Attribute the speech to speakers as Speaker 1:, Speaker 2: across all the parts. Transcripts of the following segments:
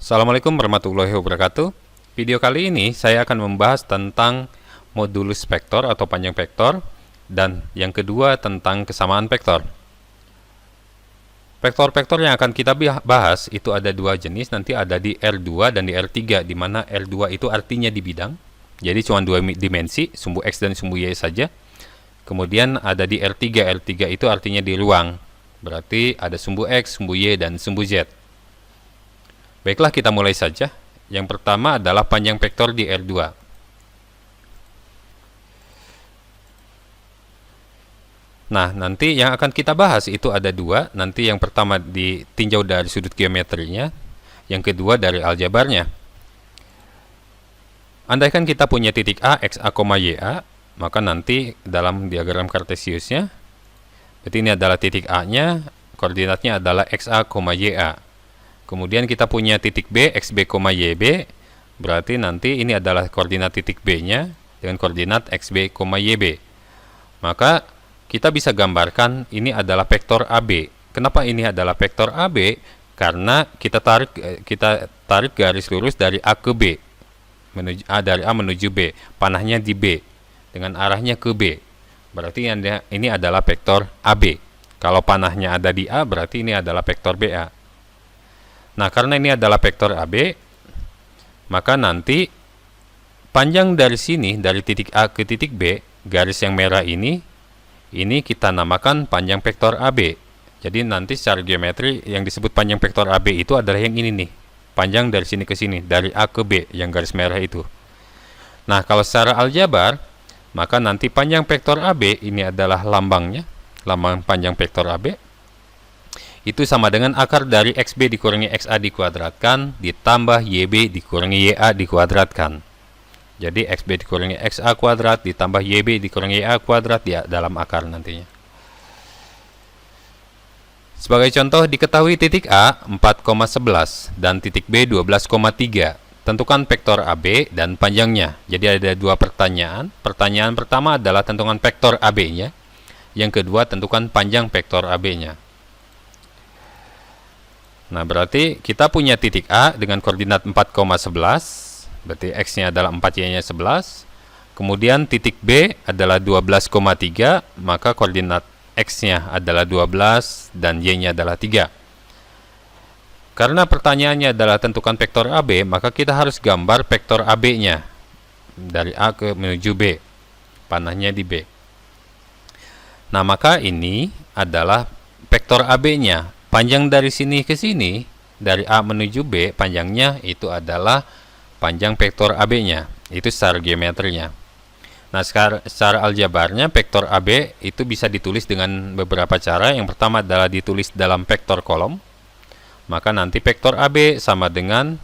Speaker 1: Assalamualaikum warahmatullahi wabarakatuh. Video kali ini saya akan membahas tentang modulus vektor atau panjang vektor, dan yang kedua tentang kesamaan vektor. Vektor-vektor yang akan kita bahas itu ada dua jenis, nanti ada di R2 dan di R3, di mana R2 itu artinya di bidang, jadi cuma dua dimensi, sumbu X dan sumbu Y saja. Kemudian ada di R3, R3 itu artinya di ruang, berarti ada sumbu X, sumbu Y, dan sumbu Z. Baiklah, kita mulai saja. Yang pertama adalah panjang vektor di R2. Nah, nanti yang akan kita bahas itu ada dua. Nanti yang pertama ditinjau dari sudut geometrinya, yang kedua dari aljabarnya. Andaikan kita punya titik A, XA, YA, maka nanti dalam diagram kartesiusnya, berarti ini adalah titik A-nya, koordinatnya adalah XA, YA. Kemudian kita punya titik B, XB, YB, berarti nanti ini adalah koordinat titik B-nya dengan koordinat XB, YB. Maka kita bisa gambarkan ini adalah vektor AB. Kenapa ini adalah vektor AB? Karena kita tarik garis lurus dari A ke B, dari A menuju B, panahnya di B dengan arahnya ke B. Berarti ini adalah vektor AB. Kalau panahnya ada di A, berarti ini adalah vektor BA. Nah, karena ini adalah vektor AB, maka nanti panjang dari sini, dari titik A ke titik B, garis yang merah ini kita namakan panjang vektor AB. Jadi nanti secara geometri yang disebut panjang vektor AB itu adalah yang ini nih, panjang dari sini ke sini, dari A ke B, yang garis merah itu. Nah, kalau secara aljabar, maka nanti panjang vektor AB ini adalah lambangnya, lambang panjang vektor AB. Itu sama dengan akar dari XB dikurangi XA dikuadratkan ditambah YB dikurangi YA dikuadratkan. Jadi XB dikurangi XA kuadrat ditambah YB dikurangi YA kuadrat ya dalam akar nantinya. Sebagai contoh, diketahui titik A 4,11 dan titik B 12,3. Tentukan vektor AB dan panjangnya. Jadi ada dua pertanyaan. Pertanyaan pertama adalah tentukan vektor AB-nya. Yang kedua tentukan panjang vektor AB-nya. Nah, berarti kita punya titik A dengan koordinat 4,11, berarti X-nya adalah 4, Y-nya 11. Kemudian titik B adalah 12,3, maka koordinat X-nya adalah 12 dan Y-nya adalah 3. Karena pertanyaannya adalah tentukan vektor AB, maka kita harus gambar vektor AB-nya dari A ke menuju B, panahnya di B. Nah, maka ini adalah vektor AB-nya. Panjang dari sini ke sini, dari A menuju B, panjangnya itu adalah panjang vektor AB-nya. Itu secara geometrinya. Nah, secara aljabarnya, vektor AB itu bisa ditulis dengan beberapa cara. Yang pertama adalah ditulis dalam vektor kolom. Maka nanti vektor AB sama dengan,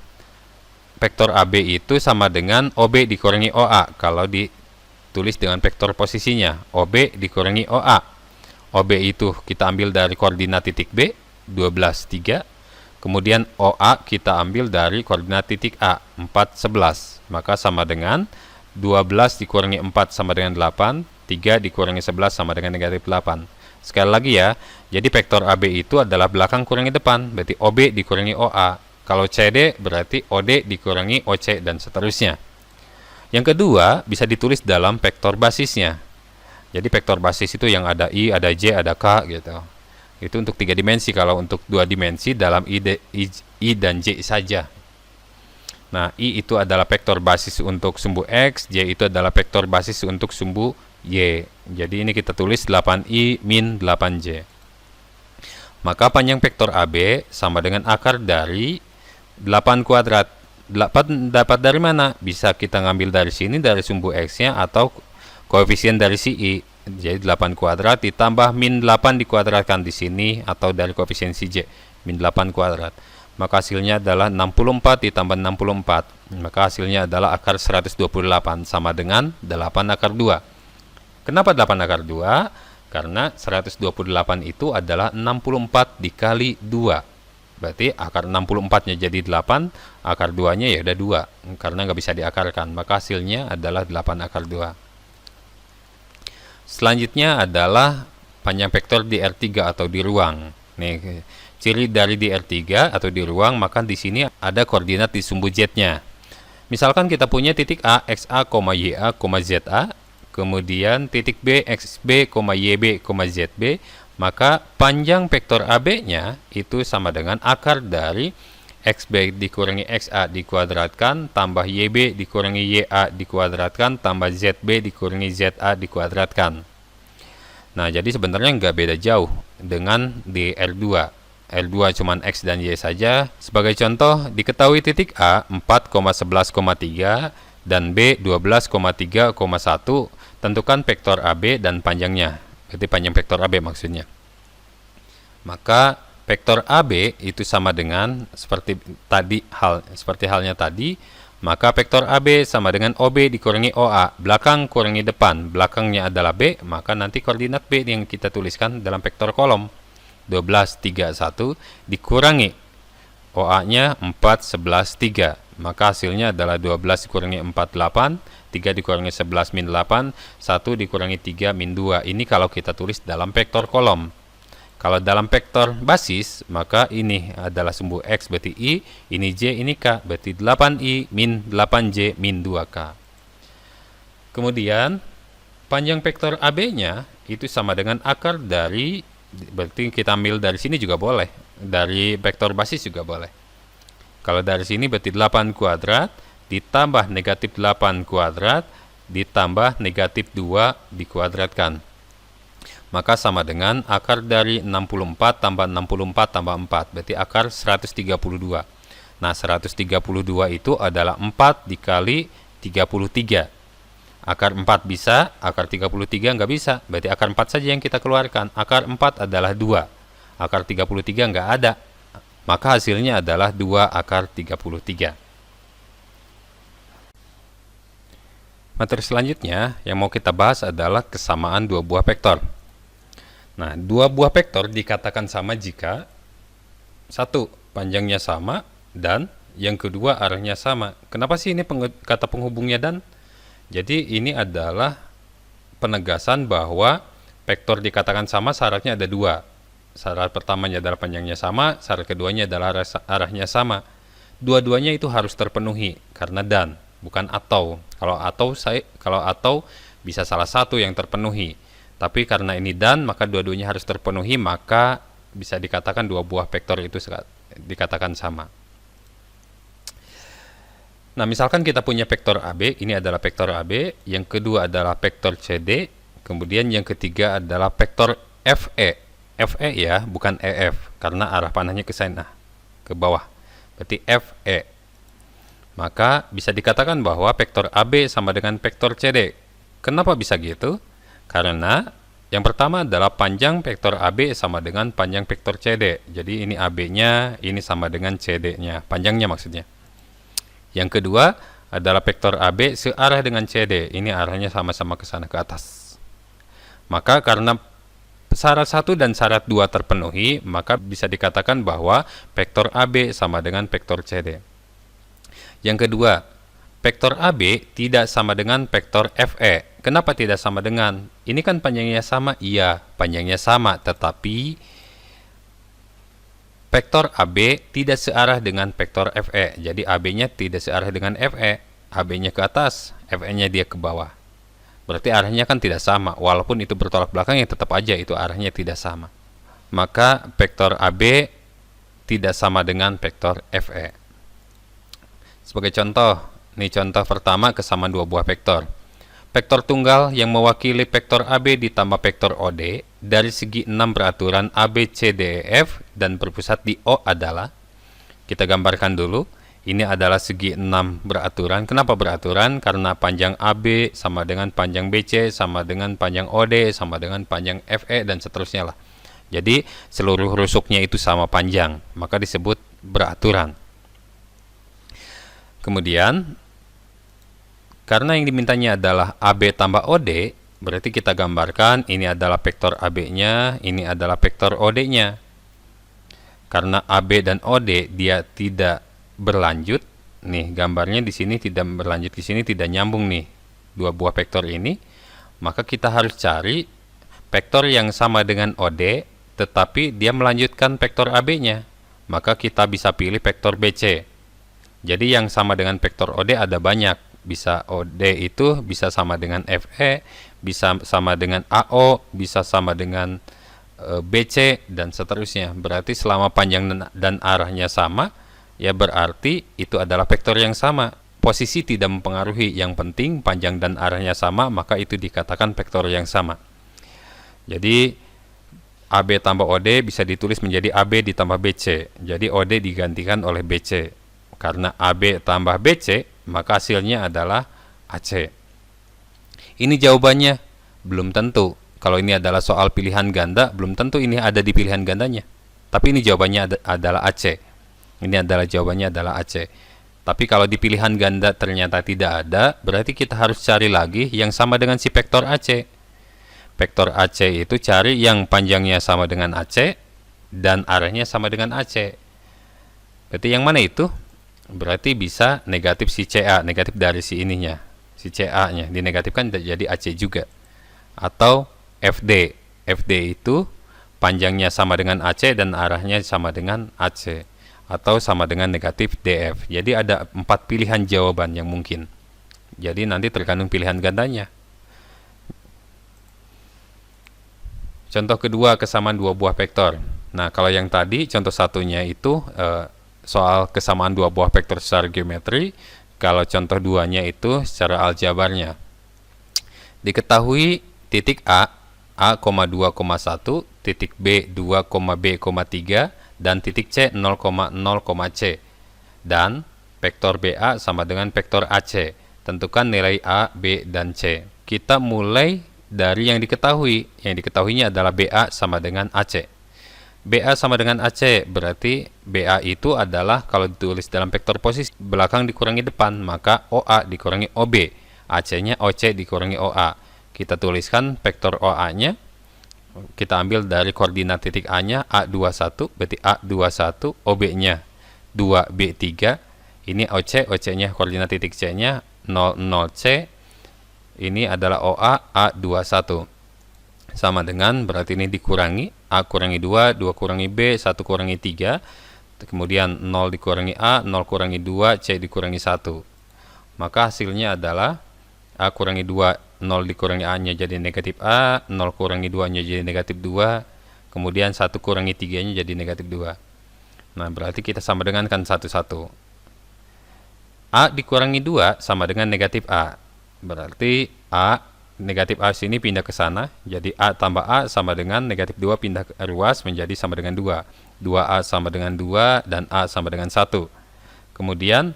Speaker 1: vektor AB itu sama dengan OB dikurangi OA. Kalau ditulis dengan vektor posisinya, OB dikurangi OA. OB itu kita ambil dari koordinat titik B, 12,3. Kemudian OA kita ambil dari koordinat titik A, 4,11. Maka sama dengan 12 dikurangi 4 sama dengan 8, 3 dikurangi 11 sama dengan negatif 8. Sekali lagi ya, jadi vektor AB itu adalah belakang kurangi depan, berarti OB dikurangi OA. Kalau CD berarti OD dikurangi OC dan seterusnya. Yang kedua, bisa ditulis dalam vektor basisnya. Jadi vektor basis itu yang ada I, ada J, ada K gitu. Itu untuk 3 dimensi. Kalau untuk 2 dimensi dalam I dan J saja. Nah, I itu adalah vektor basis untuk sumbu X, J itu adalah vektor basis untuk sumbu Y. Jadi ini kita tulis 8I min 8J. Maka panjang vektor AB sama dengan akar dari 8 kuadrat. 8 dapat dari mana? Bisa kita ngambil dari sini, dari sumbu X-nya, atau koefisien dari si I. Jadi 8 kuadrat ditambah min 8 dikuadratkan di sini, atau dari koefisien si J, min 8 kuadrat. Maka hasilnya adalah 64 ditambah 64. Maka hasilnya adalah akar 128 sama dengan 8 akar 2. Kenapa 8 akar 2? Karena 128 itu adalah 64 dikali 2. Berarti akar 64-nya jadi 8, akar 2-nya ya udah 2. Karena nggak bisa diakarkan. Maka hasilnya adalah 8 akar 2. Selanjutnya adalah panjang vektor di R3 atau di ruang. Nih, ciri dari di R3 atau di ruang, maka di sini ada koordinat di sumbu Z-nya. Misalkan kita punya titik A, XA, YA, ZA, kemudian titik B, XB, YB, ZB, maka panjang vektor AB-nya itu sama dengan akar dari XB dikurangi XA dikuadratkan, tambah YB dikurangi YA dikuadratkan, tambah ZB dikurangi ZA dikuadratkan. Nah, jadi sebenarnya nggak beda jauh dengan di R2. R2 cuman X dan Y saja. Sebagai contoh, diketahui titik A 4,11,3 dan B 12,3,1. Tentukan vektor AB dan panjangnya. Berarti panjang vektor AB maksudnya. Maka vektor AB itu sama dengan seperti halnya tadi, maka vektor AB sama dengan OB dikurangi OA, belakang kurangi depan, belakangnya adalah B, maka nanti koordinat B yang kita tuliskan dalam vektor kolom 12, 3, 1 dikurangi OA-nya 4, 11, 3, maka hasilnya adalah 12 dikurangi 4, 8, 3 dikurangi 11 min 8, 1 dikurangi 3 min 2. Ini kalau kita tulis dalam vektor kolom. Kalau dalam vektor basis, maka ini adalah sumbu X berarti I, ini J, ini K, berarti 8I min 8J min 2K. Kemudian, panjang vektor AB-nya itu sama dengan akar dari, berarti kita ambil dari sini juga boleh, dari vektor basis juga boleh. Kalau dari sini berarti 8 kuadrat, ditambah negatif 8 kuadrat, ditambah negatif 2 dikuadratkan. Maka sama dengan akar dari 64 tambah 64 tambah 4, berarti akar 132. Nah, 132 itu adalah 4 dikali 33. Akar 4 bisa, akar 33 nggak bisa, berarti akar 4 saja yang kita keluarkan. Akar 4 adalah 2, akar 33 nggak ada, maka hasilnya adalah 2 akar 33. Materi selanjutnya yang mau kita bahas adalah kesamaan dua buah vektor. Nah, dua buah vektor dikatakan sama jika satu, panjangnya sama, dan yang kedua arahnya sama. Kenapa sih ini kata penghubungnya dan? Jadi ini adalah penegasan bahwa vektor dikatakan sama syaratnya ada dua. Syarat pertamanya adalah panjangnya sama, syarat keduanya adalah arahnya sama. Dua-duanya itu harus terpenuhi karena dan, bukan atau. Kalau atau bisa salah satu yang terpenuhi. Tapi karena ini dan, maka dua-duanya harus terpenuhi, maka bisa dikatakan dua buah vektor itu dikatakan sama. Nah, misalkan kita punya vektor AB, ini adalah vektor AB, yang kedua adalah vektor CD, kemudian yang ketiga adalah vektor FE. FE ya, bukan EF, karena arah panahnya ke sana, ke bawah. Berarti FE. Maka bisa dikatakan bahwa vektor AB sama dengan vektor CD. Kenapa bisa gitu? Karena yang pertama adalah panjang vektor AB sama dengan panjang vektor CD. Jadi ini AB-nya, ini sama dengan CD-nya, panjangnya maksudnya. Yang kedua adalah vektor AB searah dengan CD. Ini arahnya sama-sama ke sana, ke atas. Maka karena syarat 1 dan syarat 2 terpenuhi, maka bisa dikatakan bahwa vektor AB sama dengan vektor CD. Yang kedua, vektor AB tidak sama dengan vektor FE. Kenapa tidak sama dengan? Ini kan panjangnya sama? Iya, panjangnya sama, tetapi vektor AB tidak searah dengan vektor FE. Jadi AB-nya tidak searah dengan FE. AB-nya ke atas, FE-nya dia ke bawah. Berarti arahnya kan tidak sama. Walaupun itu bertolak belakang, ya tetap aja itu arahnya tidak sama. Maka vektor AB tidak sama dengan vektor FE. Sebagai contoh, ini contoh pertama kesamaan dua buah vektor. Vektor tunggal yang mewakili vektor AB ditambah vektor OD dari segi 6 beraturan AB, C, D, E, F dan berpusat di O adalah, kita gambarkan dulu, ini adalah segi 6 beraturan. Kenapa beraturan? Karena panjang AB sama dengan panjang BC, sama dengan panjang OD, sama dengan panjang FE, dan seterusnya lah. Jadi seluruh rusuknya itu sama panjang, maka disebut beraturan. Kemudian karena yang dimintanya adalah AB tambah OD, berarti kita gambarkan ini adalah vektor AB-nya, ini adalah vektor OD-nya. Karena AB dan OD dia tidak berlanjut, nih gambarnya di sini tidak berlanjut, di sini tidak nyambung nih dua buah vektor ini, maka kita harus cari vektor yang sama dengan OD tetapi dia melanjutkan vektor AB-nya, maka kita bisa pilih vektor BC. Jadi yang sama dengan vektor OD ada banyak. Bisa OD itu bisa sama dengan FE, bisa sama dengan AO, bisa sama dengan BC, dan seterusnya. Berarti selama panjang dan arahnya sama, ya berarti itu adalah vektor yang sama. Posisi tidak mempengaruhi, yang penting panjang dan arahnya sama, maka itu dikatakan vektor yang sama. Jadi AB tambah OD bisa ditulis menjadi AB ditambah BC. Jadi OD digantikan oleh BC. Karena AB tambah BC, maka hasilnya adalah AC. Ini jawabannya? Belum tentu. Kalau ini adalah soal pilihan ganda, belum tentu ini ada di pilihan gandanya. Tapi ini jawabannya adalah AC. Ini adalah jawabannya adalah AC. Tapi kalau di pilihan ganda ternyata tidak ada, berarti kita harus cari lagi yang sama dengan si vektor AC. Vektor AC itu cari yang panjangnya sama dengan AC dan arahnya sama dengan AC. Berarti yang mana itu? Berarti bisa negatif si CA, negatif dari si ininya, si CA-nya dinegatifkan jadi AC juga. Atau FD. FD itu panjangnya sama dengan AC dan arahnya sama dengan AC. Atau sama dengan negatif DF. Jadi ada 4 pilihan jawaban yang mungkin. Jadi nanti tergantung pilihan gandanya. Contoh kedua, kesamaan dua buah vektor. Nah, kalau yang tadi contoh satunya itu soal kesamaan dua buah vektor secara geometri. Kalau contoh duanya itu secara aljabarnya. Diketahui titik A 2,1, titik B 2,B,3, dan titik C 0,0, C. Dan vektor BA sama dengan vektor AC. Tentukan nilai A, B, dan C. Kita mulai dari yang diketahui. Yang diketahuinya adalah BA sama dengan AC. BA sama dengan AC, berarti BA itu adalah kalau ditulis dalam vektor posisi, belakang dikurangi depan, maka OA dikurangi OB. AC-nya OC dikurangi OA. Kita tuliskan vektor OA-nya. Kita ambil dari koordinat titik A-nya A21, berarti A21, OB-nya 2B3. Ini OC, OC-nya koordinat titik C-nya 00C. Ini adalah OA A21. Sama dengan, berarti ini dikurangi A kurangi 2, 2 kurangi B, 1 kurangi 3. Kemudian 0 dikurangi A, 0 kurangi 2, C dikurangi 1. Maka hasilnya adalah A kurangi 2, 0 dikurangi A-nya jadi negatif A, 0 kurangi 2-nya jadi negatif 2, kemudian 1 kurangi 3-nya jadi negatif 2. Nah, berarti kita sama dengan kan 1, 1. A dikurangi 2 sama dengan negatif A. Berarti A, negatif A sini pindah ke sana, jadi A tambah A sama dengan negatif 2 pindah ke ruas menjadi sama dengan 2. 2A sama dengan 2 dan A sama dengan 1. Kemudian,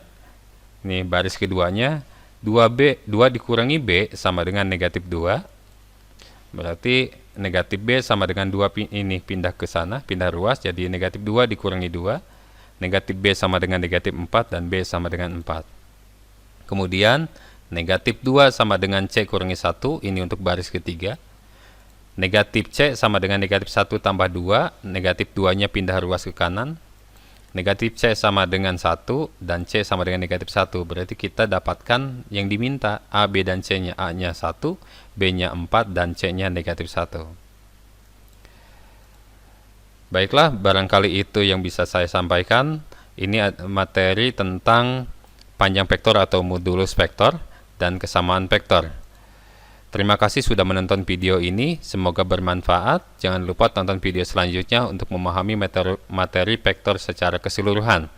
Speaker 1: ini baris keduanya, 2 dikurangi B sama dengan negatif 2. Berarti negatif B sama dengan 2 ini pindah ke sana, pindah ruas, jadi negatif 2 dikurangi 2. Negatif B sama dengan negatif 4 dan B sama dengan 4. Kemudian negatif 2 sama dengan C kurangi 1, ini untuk baris ketiga. Negatif C sama dengan negatif 1 tambah 2, negatif 2-nya pindah ruas ke kanan. Negatif C sama dengan 1 dan C sama dengan negatif 1. Berarti kita dapatkan yang diminta A, B, dan C-nya. A-nya 1, B-nya 4, dan C-nya negatif 1. Baiklah, barangkali itu yang bisa saya sampaikan. Ini materi tentang panjang vektor atau modulus vektor dan kesamaan vektor. Terima kasih sudah menonton video ini, semoga bermanfaat. Jangan lupa tonton video selanjutnya untuk memahami materi vektor secara keseluruhan.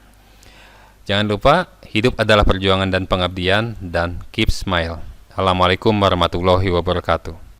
Speaker 1: Jangan lupa, hidup adalah perjuangan dan pengabdian, dan keep smile. Assalamualaikum warahmatullahi wabarakatuh.